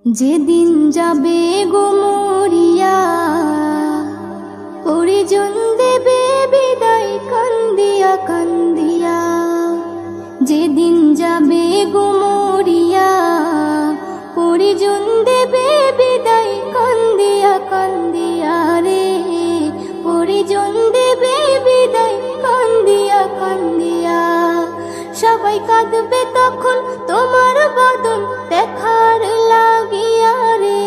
যেদিন যাবে গো মরিয়া, পরিজন দেবে বিদায় কান্দিয়া কান্দিয়া। যেদিন যাবে গো মরিয়া, পরিজন দেবে বিদায় কান্দিয়া কান্দিয়া রে। পরিজন দেবে বিদায় কান্দিয়া কান্দিয়া। সবাই কাঁদবে তখন তোমার বদন দেখার লাগিয়া রে।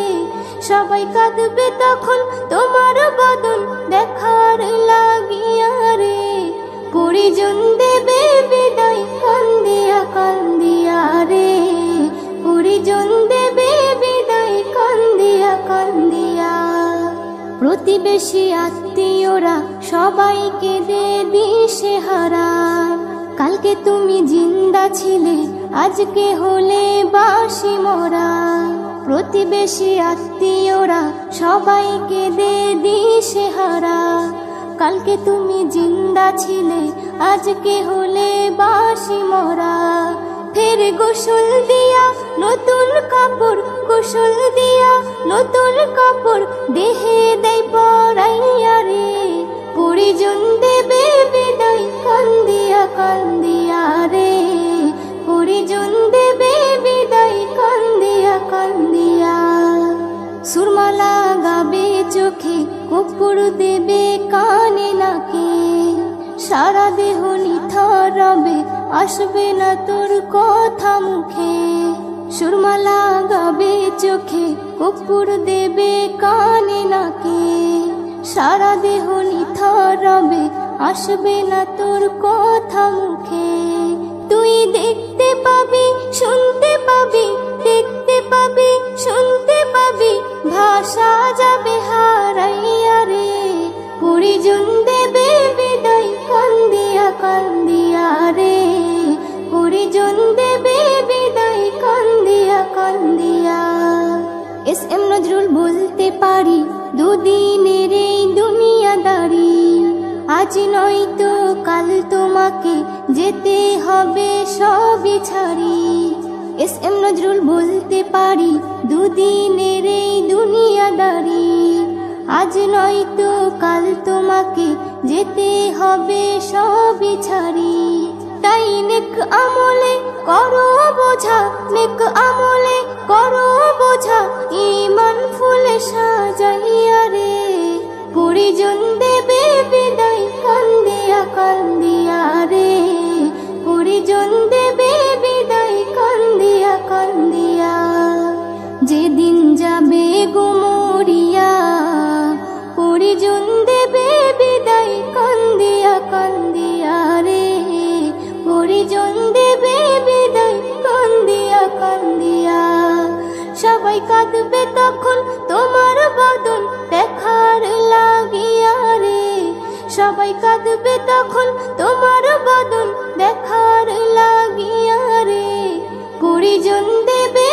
সবাই কাঁদবে তখন তোমার বদন দেখার লাগিয়া রে। পরিজন দেবে বিদায় কান্দিয়া কান্দিয়া রে। পরিজন দেবে বিদায় কান্দিয়া কান্দিয়া। প্রতিবেশী আত্মীয়রা সবাইকে দে দিশেহারা। কালকে তুমি জিন্দা ছিলে, আজকে হলে বাসি মরা। প্রতিবেশী আত্মীয়রা সবাইকে দে দিশেহারা। কালকে তুমি জিন্দা ছিলে, আজকে হলে বাসি মরা। ফের গোসল দিয়া নতুন কাপড়, গোসল দিয়া নতুন কাপড় দেহে দেয় পরাইয়া রে। পরিজন দেবে বিদায় কান্দিয়া কান্দিয়া রে। পরিজন দেবে বিদায় কান্দিয়া কান্দিয়া। সুরমা লাগাবে চোখে, কর্পূর দেবে কানে নাকে। সারা দেহ নিথর রবে, আসবে না তোর কথা মুখে। সুরমা লাগাবে চোখে, কর্পূর দেবে কানে নাকে। সারা দেহ নিথর রবে, আসবে না তোর কথা মুখে। তুই দেখতে পাবি, শুনতে পাবি, দেখতে পাবি, শুনতে পাবি, ভাষা যাবে হারাইয়া রে। পরিজন দেবে বিদায় কান্দিয়া কান্দিয়া রে। পরিজন দেবে বিদায় কান্দিয়া কান্দিয়া। এস এম নজরুল বলতে পারি, দুদিনের এই দুনিয়াদারি। আজ নয়তো কাল তোমাকে যেতে হবে সবই ছাড়ি। এস এম নজরুল বলতে পারি, দুদিনের এই দুনিয়াদারি। আজ নয়তো কাল তোমাকে যেতে হবে সবই ছাড়ি। তাই নেক আমলে করো বোঝা, নেক আমলে করো বোঝা, ঈমান ফুলে সাজাইয়া রে। পরিজন দেবে বিদায় কান্দিয়া কান্দিয়া রে। পরিজন দেবে বিদায় কান্দিয়া কান্দিয়া। যেদিন যাবে গো মরিয়া, পরিজন দেবে বিদায় কান্দিয়া কান্দিয়া রে। পরিজন দেবে বিদায় কান্দিয়া কান্দিয়া। সবাই কাঁদবে তখন তোমার বদন দেখার লাগিয়া রে। সবাই কাঁদবে তখন তোমার বদন দেখার লাগিয়া রে। পরিজন দেবে